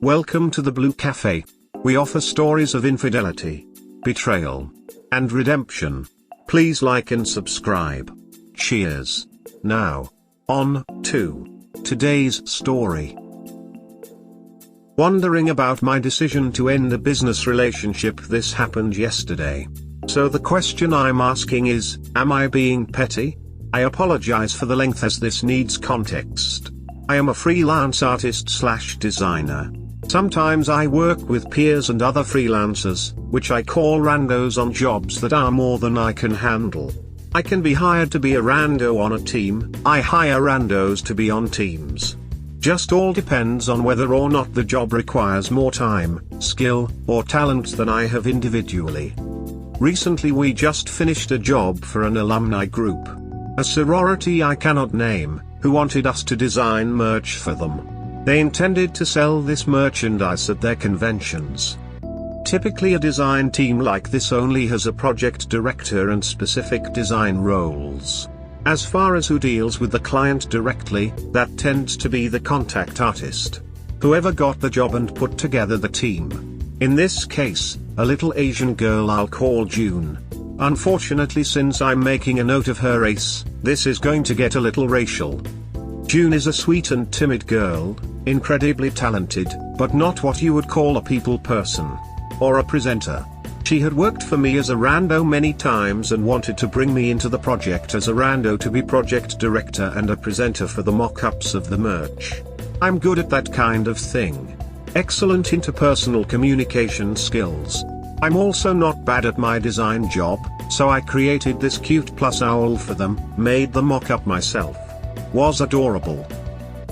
Welcome to the Blue Cafe. We offer stories of infidelity, betrayal, and redemption. Please like and subscribe. Cheers. Now, on to today's story. Wondering about my decision to end a business relationship? This happened yesterday. So the question I'm asking is, am I being petty? I apologize for the length as this needs context. I am a freelance artist/designer. Sometimes I work with peers and other freelancers, which I call randos, on jobs that are more than I can handle. I can be hired to be a rando on a team. I hire randos to be on teams. Just all depends on whether or not the job requires more time, skill, or talent than I have individually. Recently we just finished a job for an alumni group, a sorority I cannot name, who wanted us to design merch for them. They intended to sell this merchandise at their conventions. Typically a design team like this only has a project director and specific design roles. As far as who deals with the client directly, that tends to be the contact artist. Whoever got the job and put together the team. In this case, a little Asian girl I'll call June. Unfortunately, since I'm making a note of her race, this is going to get a little racial. June is a sweet and timid girl, incredibly talented, but not what you would call a people person, or a presenter. She had worked for me as a rando many times and wanted to bring me into the project as a rando to be project director and a presenter for the mock-ups of the merch. I'm good at that kind of thing. Excellent interpersonal communication skills. I'm also not bad at my design job, so I created this cute plus owl for them, made the mock-up myself. Was adorable.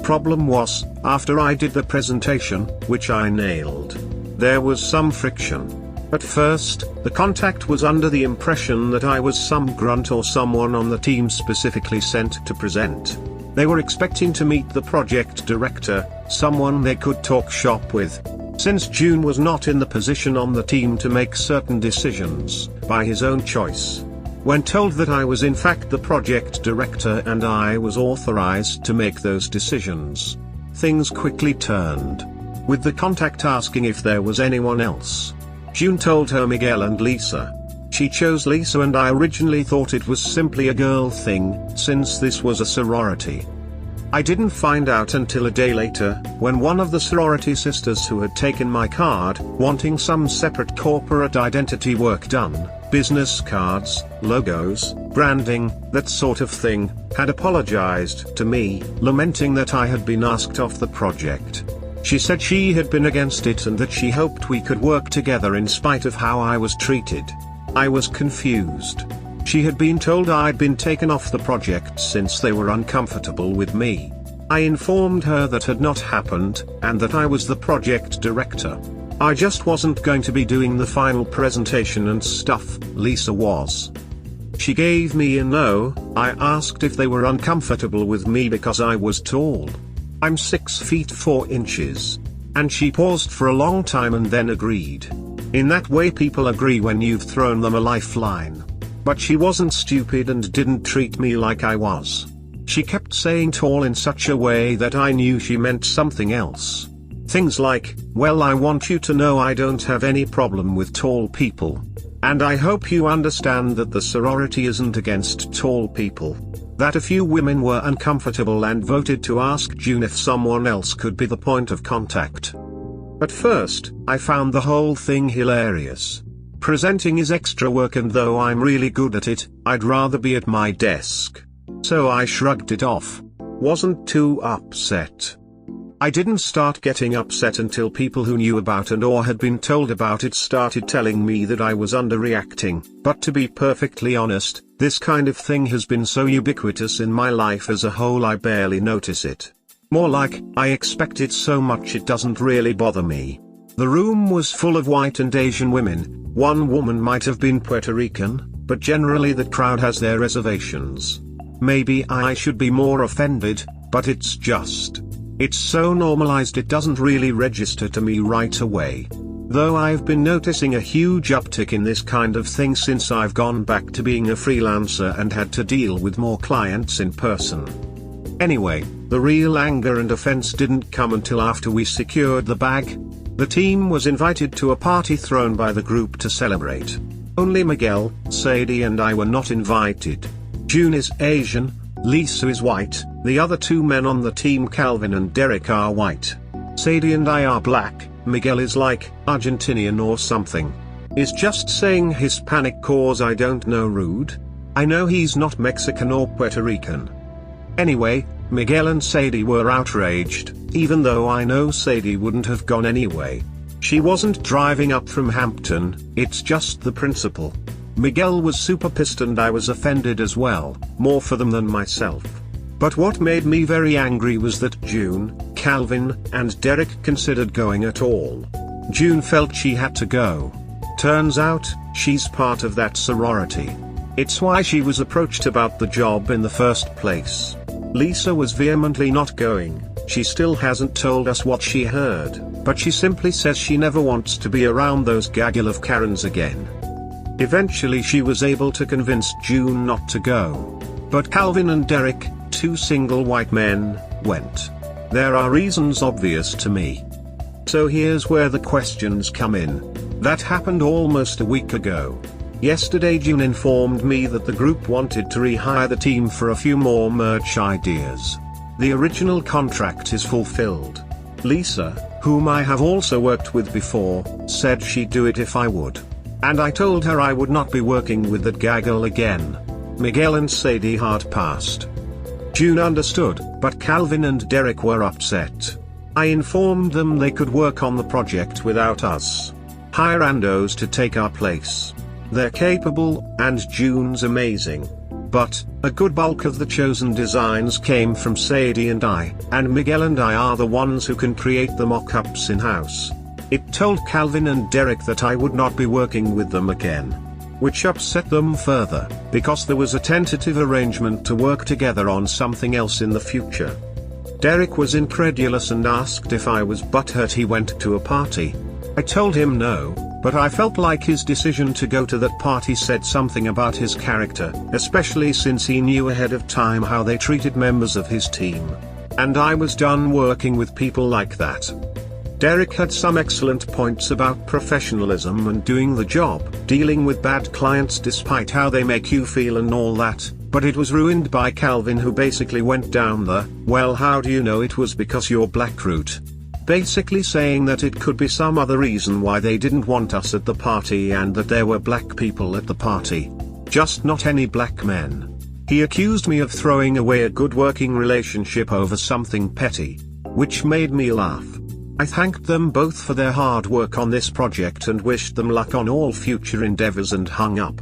Problem was, after I did the presentation, which I nailed, there was some friction. At first, the contact was under the impression that I was some grunt or someone on the team specifically sent to present. They were expecting to meet the project director, someone they could talk shop with. Since June was not in the position on the team to make certain decisions, by his own choice. When told that I was in fact the project director and I was authorized to make those decisions, things quickly turned. With the contact asking if there was anyone else. June told her Miguel and Lisa. She chose Lisa and I originally thought it was simply a girl thing, since this was a sorority. I didn't find out until a day later, when one of the sorority sisters who had taken my card, wanting some separate corporate identity work done, business cards, logos, branding, that sort of thing, had apologized to me, lamenting that I had been asked off the project. She said she had been against it and that she hoped we could work together in spite of how I was treated. I was confused. She had been told I'd been taken off the project since they were uncomfortable with me. I informed her that had not happened, and that I was the project director. I just wasn't going to be doing the final presentation and stuff, Lisa was. She gave me a no. I asked if they were uncomfortable with me because I was tall. I'm 6 feet 4 inches. And she paused for a long time and then agreed. In that way people agree when you've thrown them a lifeline. But she wasn't stupid and didn't treat me like I was. She kept saying tall in such a way that I knew she meant something else. Things like, well, I want you to know I don't have any problem with tall people. And I hope you understand that the sorority isn't against tall people. That a few women were uncomfortable and voted to ask June if someone else could be the point of contact. At first, I found the whole thing hilarious. Presenting is extra work and though I'm really good at it, I'd rather be at my desk. So I shrugged it off. Wasn't too upset. I didn't start getting upset until people who knew about and or had been told about it started telling me that I was underreacting, but to be perfectly honest, this kind of thing has been so ubiquitous in my life as a whole I barely notice it. More like, I expect it so much it doesn't really bother me. The room was full of white and Asian women. One woman might have been Puerto Rican, but generally the crowd has their reservations. Maybe I should be more offended, but it's so normalized it doesn't really register to me right away. Though I've been noticing a huge uptick in this kind of thing since I've gone back to being a freelancer and had to deal with more clients in person. Anyway, the real anger and offense didn't come until after we secured the bag. The team was invited to a party thrown by the group to celebrate. Only Miguel, Sadie and I were not invited. June is Asian, Lisa is white, the other two men on the team Calvin and Derek are white. Sadie and I are black, Miguel is like Argentinian or something. Is just saying Hispanic cause I don't know rude? I know he's not Mexican or Puerto Rican. Anyway, Miguel and Sadie were outraged, even though I know Sadie wouldn't have gone anyway. She wasn't driving up from Hampton, it's just the principle. Miguel was super pissed and I was offended as well, more for them than myself. But what made me very angry was that June, Calvin, and Derek considered going at all. June felt she had to go. Turns out, she's part of that sorority. It's why she was approached about the job in the first place. Lisa was vehemently not going. She still hasn't told us what she heard, but she simply says she never wants to be around those gaggle of Karens again. Eventually she was able to convince June not to go. But Calvin and Derek, two single white men, went. There are reasons obvious to me. So here's where the questions come in. That happened almost a week ago. Yesterday June informed me that the group wanted to rehire the team for a few more merch ideas. The original contract is fulfilled. Lisa, whom I have also worked with before, said she'd do it if I would. And I told her I would not be working with that gaggle again. Miguel and Sadie hard passed. June understood, but Calvin and Derek were upset. I informed them they could work on the project without us. Hire randos to take our place. They're capable, and June's amazing. But, a good bulk of the chosen designs came from Sadie and I, and Miguel and I are the ones who can create the mock-ups in-house. It told Calvin and Derek that I would not be working with them again. Which upset them further, because there was a tentative arrangement to work together on something else in the future. Derek was incredulous and asked if I was butthurt he went to a party. I told him no, but I felt like his decision to go to that party said something about his character, especially since he knew ahead of time how they treated members of his team. And I was done working with people like that. Derek had some excellent points about professionalism and doing the job, dealing with bad clients despite how they make you feel and all that, but it was ruined by Calvin, who basically went down the, well, how do you know it was because you're black route? Basically saying that it could be some other reason why they didn't want us at the party and that there were black people at the party. Just not any black men. He accused me of throwing away a good working relationship over something petty. Which made me laugh. I thanked them both for their hard work on this project and wished them luck on all future endeavors and hung up.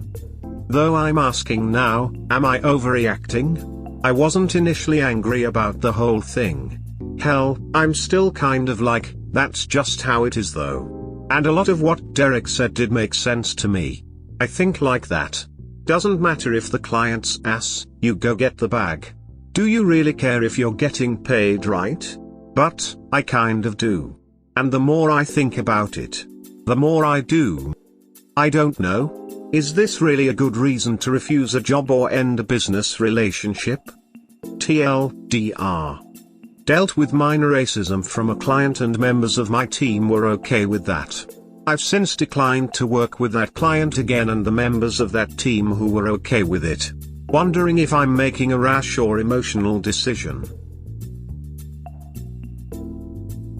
Though I'm asking now, am I overreacting? I wasn't initially angry about the whole thing. Hell, I'm still kind of like, that's just how it is though. And a lot of what Derek said did make sense to me. I think like that. Doesn't matter if the client's ass, you go get the bag. Do you really care if you're getting paid right? But, I kind of do. And the more I think about it, the more I do. I don't know. Is this really a good reason to refuse a job or end a business relationship? TLDR. Dealt with minor racism from a client and members of my team were okay with that. I've since declined to work with that client again and the members of that team who were okay with it. Wondering if I'm making a rash or emotional decision.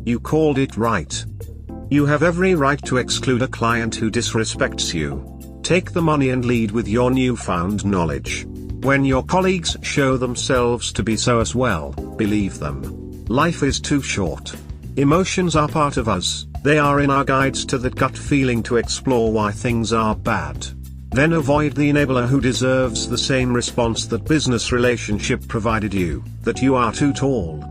You called it right. You have every right to exclude a client who disrespects you. Take the money and lead with your newfound knowledge. When your colleagues show themselves to be so as well, believe them. Life is too short. Emotions are part of us, they are in our guides to that gut feeling to explore why things are bad. Then avoid the enabler who deserves the same response that business relationship provided you, that you are too tall.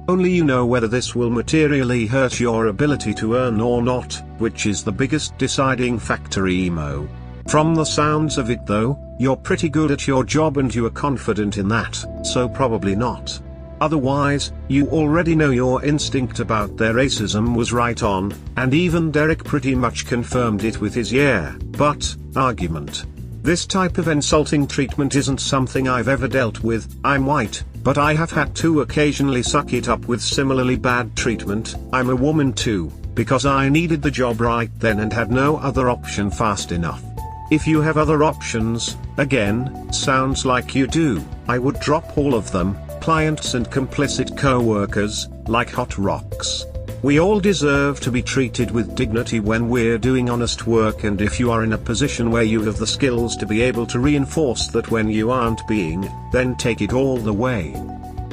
Only you know whether this will materially hurt your ability to earn or not, which is the biggest deciding factor, emo. From the sounds of it though, you're pretty good at your job and you are confident in that, so probably not. Otherwise, you already know your instinct about their racism was right on, and even Derek pretty much confirmed it with his yeah, but argument. This type of insulting treatment isn't something I've ever dealt with. I'm white, but I have had to occasionally suck it up with similarly bad treatment. I'm a woman too, because I needed the job right then and had no other option fast enough. If you have other options, again, sounds like you do, I would drop all of them, clients and complicit co-workers, like hot rocks. We all deserve to be treated with dignity when we're doing honest work, and if you are in a position where you have the skills to be able to reinforce that when you aren't being, then take it all the way.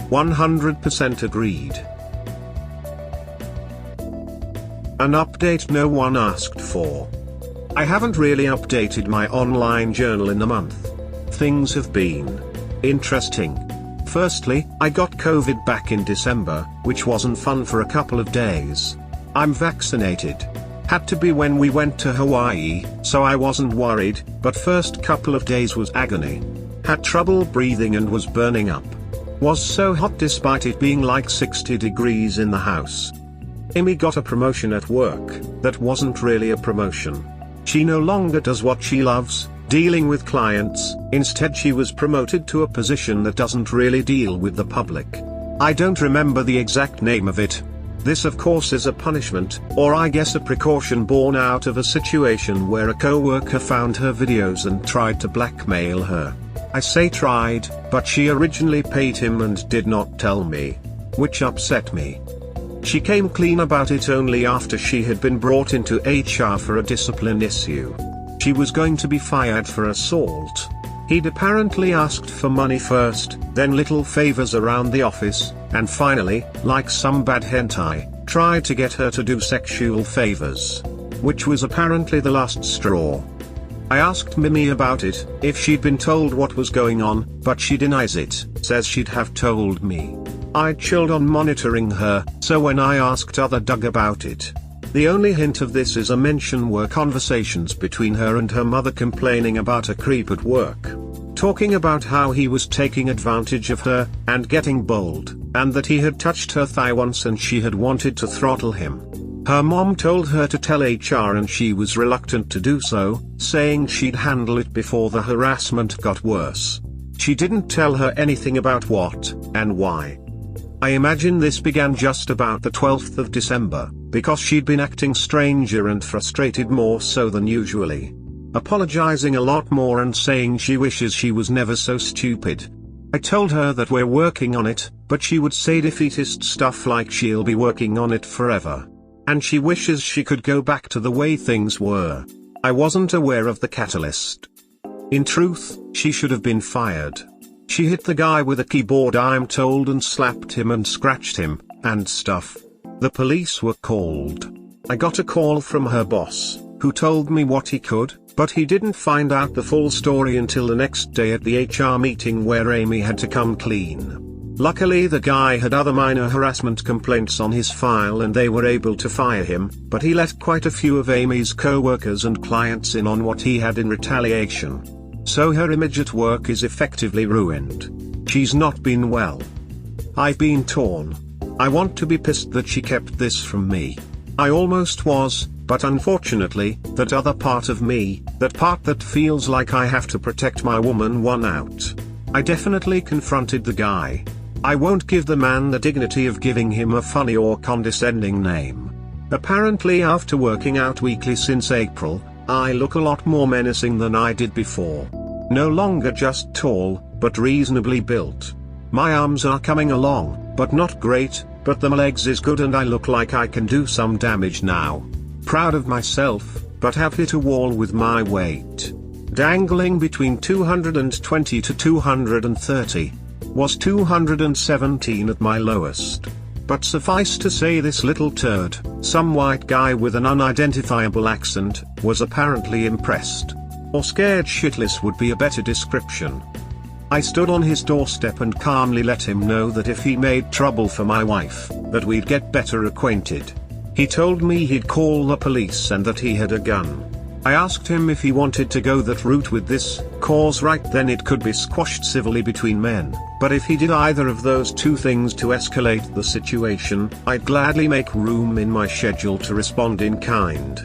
100% agreed. An update no one asked for. I haven't really updated my online journal in a month. Things have been interesting. Firstly, I got COVID back in December, which wasn't fun for a couple of days. I'm vaccinated. Had to be when we went to Hawaii, so I wasn't worried, but first couple of days was agony. Had trouble breathing and was burning up. Was so hot despite it being like 60 degrees in the house. Amy got a promotion at work. That wasn't really a promotion. She no longer does what she loves, dealing with clients. Instead she was promoted to a position that doesn't really deal with the public. I don't remember the exact name of it. This of course is a punishment, or I guess a precaution born out of a situation where a co-worker found her videos and tried to blackmail her. I say tried, but she originally paid him and did not tell me. Which upset me. She came clean about it only after she had been brought into HR for a discipline issue. She was going to be fired for assault. He'd apparently asked for money first, then little favors around the office, and finally, like some bad hentai, tried to get her to do sexual favors. Which was apparently the last straw. I asked Mimi about it, if she'd been told what was going on, but she denies it, says she'd have told me. I chilled on monitoring her, so when I asked other Doug about it, the only hint of this is a mention were conversations between her and her mother complaining about a creep at work. Talking about how he was taking advantage of her, and getting bold, and that he had touched her thigh once and she had wanted to throttle him. Her mom told her to tell HR and she was reluctant to do so, saying she'd handle it before the harassment got worse. She didn't tell her anything about what, and why. I imagine this began just about the 12th of December, because she'd been acting stranger and frustrated more so than usually. Apologizing a lot more and saying she wishes she was never so stupid. I told her that we're working on it, but she would say defeatist stuff like she'll be working on it forever. And she wishes she could go back to the way things were. I wasn't aware of the catalyst. In truth, she should have been fired. She hit the guy with a keyboard I'm told and slapped him and scratched him, and stuff. The police were called. I got a call from her boss, who told me what he could, but he didn't find out the full story until the next day at the HR meeting where Amy had to come clean. Luckily the guy had other minor harassment complaints on his file and they were able to fire him, but he let quite a few of Amy's co-workers and clients in on what he had in retaliation. So her image at work is effectively ruined. She's not been well. I've been torn. I want to be pissed that she kept this from me. I almost was, but unfortunately, that other part of me, that part that feels like I have to protect my woman, won out. I definitely confronted the guy. I won't give the man the dignity of giving him a funny or condescending name. Apparently after working out weekly since April, I look a lot more menacing than I did before. No longer just tall, but reasonably built. My arms are coming along, but not great, but the legs is good and I look like I can do some damage now. Proud of myself, but have hit a wall with my weight. Dangling between 220 to 230. Was 217 at my lowest. But suffice to say this little turd, some white guy with an unidentifiable accent, was apparently impressed. Or scared shitless would be a better description. I stood on his doorstep and calmly let him know that if he made trouble for my wife, that we'd get better acquainted. He told me he'd call the police and that he had a gun. I asked him if he wanted to go that route with this, cause right then it could be squashed civilly between men, but if he did either of those two things to escalate the situation, I'd gladly make room in my schedule to respond in kind.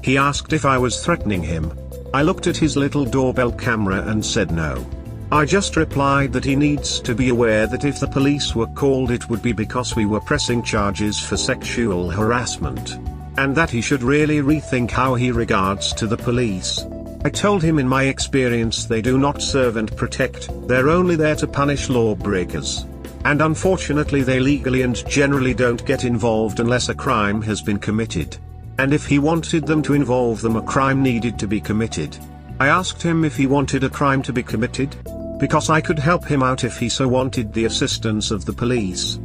He asked if I was threatening him. I looked at his little doorbell camera and said no. I just replied that he needs to be aware that if the police were called it would be because we were pressing charges for sexual harassment. And that he should really rethink how he regards to the police. I told him in my experience they do not serve and protect, they're only there to punish lawbreakers. And unfortunately they legally and generally don't get involved unless a crime has been committed. And if he wanted them to involve them, a crime needed to be committed. I asked him if he wanted a crime to be committed, because I could help him out if he so wanted the assistance of the police.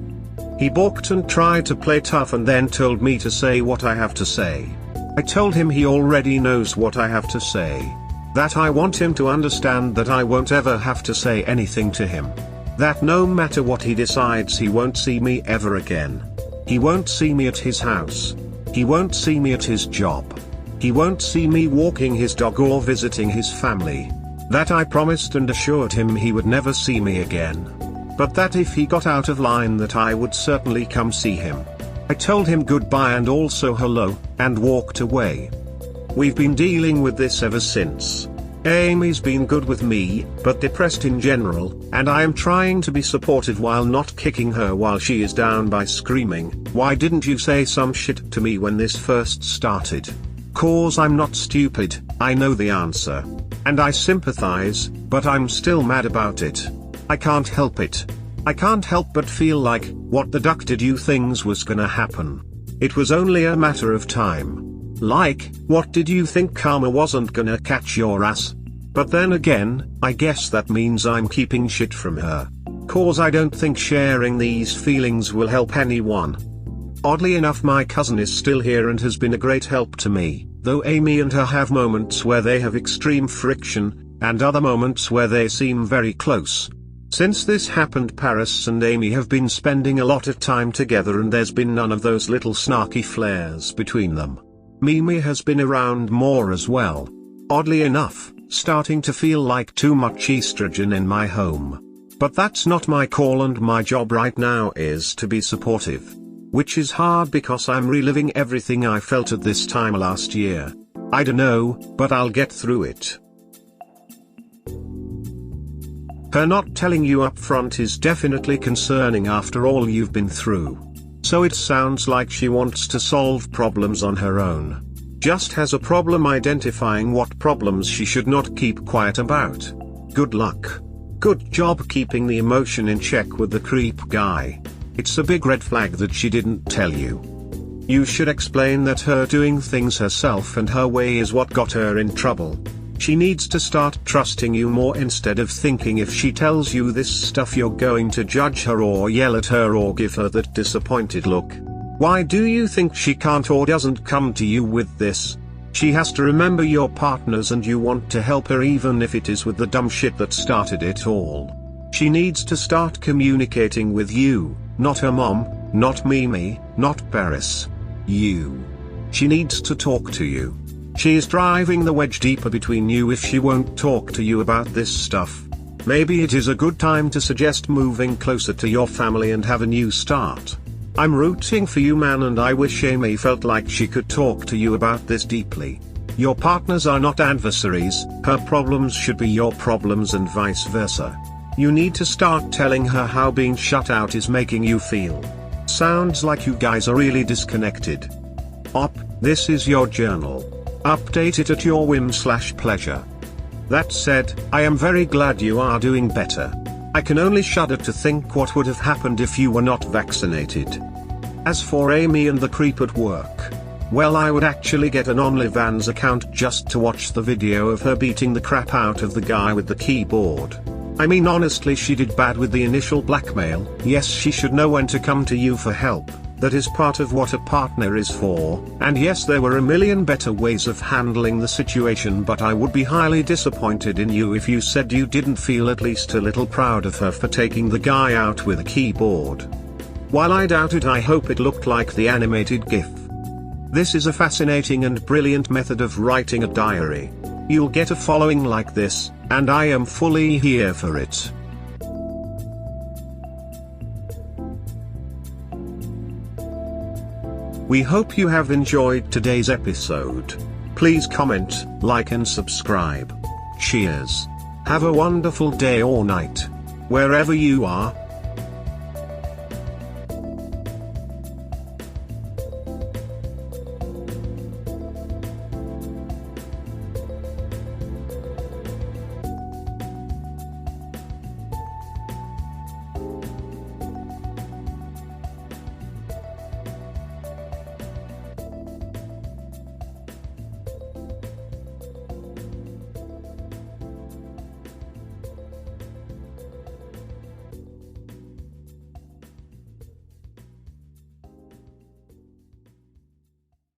He balked and tried to play tough and then told me to say what I have to say. I told him he already knows what I have to say. That I want him to understand that I won't ever have to say anything to him. That no matter what he decides he won't see me ever again. He won't see me at his house. He won't see me at his job. He won't see me walking his dog or visiting his family. That I promised and assured him he would never see me again. But that if he got out of line that I would certainly come see him. I told him goodbye and also hello, and walked away. We've been dealing with this ever since. Amy's been good with me, but depressed in general, and I am trying to be supportive while not kicking her while she is down by screaming, "Why didn't you say some shit to me when this first started?" "'Cause I'm not stupid, I know the answer. And I sympathize, but I'm still mad about it. I can't help it. I can't help but feel like, what the duck did you things was gonna happen? It was only a matter of time. Like, what did you think karma wasn't gonna catch your ass? But then again, I guess that means I'm keeping shit from her. 'Cause I don't think sharing these feelings will help anyone. Oddly enough, my cousin is still here and has been a great help to me, though Amy and her have moments where they have extreme friction, and other moments where they seem very close. Since this happened, Paris and Amy have been spending a lot of time together and there's been none of those little snarky flares between them. Mimi has been around more as well. Oddly enough, starting to feel like too much estrogen in my home. But that's not my call, and my job right now is to be supportive. Which is hard because I'm reliving everything I felt at this time last year. I don't know, but I'll get through it. Her not telling you up front is definitely concerning after all you've been through. So it sounds like she wants to solve problems on her own. Just has a problem identifying what problems she should not keep quiet about. Good luck. Good job keeping the emotion in check with the creep guy. It's a big red flag that she didn't tell you. You should explain that her doing things herself and her way is what got her in trouble. She needs to start trusting you more instead of thinking if she tells you this stuff you're going to judge her or yell at her or give her that disappointed look. Why do you think she can't or doesn't come to you with this? She has to remember your partners and you want to help her even if it is with the dumb shit that started it all. She needs to start communicating with you, not her mom, not Mimi, not Paris. You. She needs to talk to you. She is driving the wedge deeper between you if she won't talk to you about this stuff. Maybe it is a good time to suggest moving closer to your family and have a new start. I'm rooting for you, man, and I wish Amy felt like she could talk to you about this deeply. Your partners are not adversaries, her problems should be your problems and vice versa. You need to start telling her how being shut out is making you feel. Sounds like you guys are really disconnected. This is your journal. Update it at your whim/pleasure. That said, I am very glad you are doing better. I can only shudder to think what would have happened if you were not vaccinated. As for Amy and the creep at work, well, I would actually get an OnlyFans account just to watch the video of her beating the crap out of the guy with the keyboard. I mean, honestly, she did bad with the initial blackmail. Yes, she should know when to come to you for help. That is part of what a partner is for, and yes, there were a million better ways of handling the situation, but I would be highly disappointed in you if you said you didn't feel at least a little proud of her for taking the guy out with a keyboard. While I doubt it, I hope it looked like the animated GIF. This is a fascinating and brilliant method of writing a diary. You'll get a following like this, and I am fully here for it. We hope you have enjoyed today's episode. Please comment, like and subscribe. Cheers. Have a wonderful day or night, wherever you are.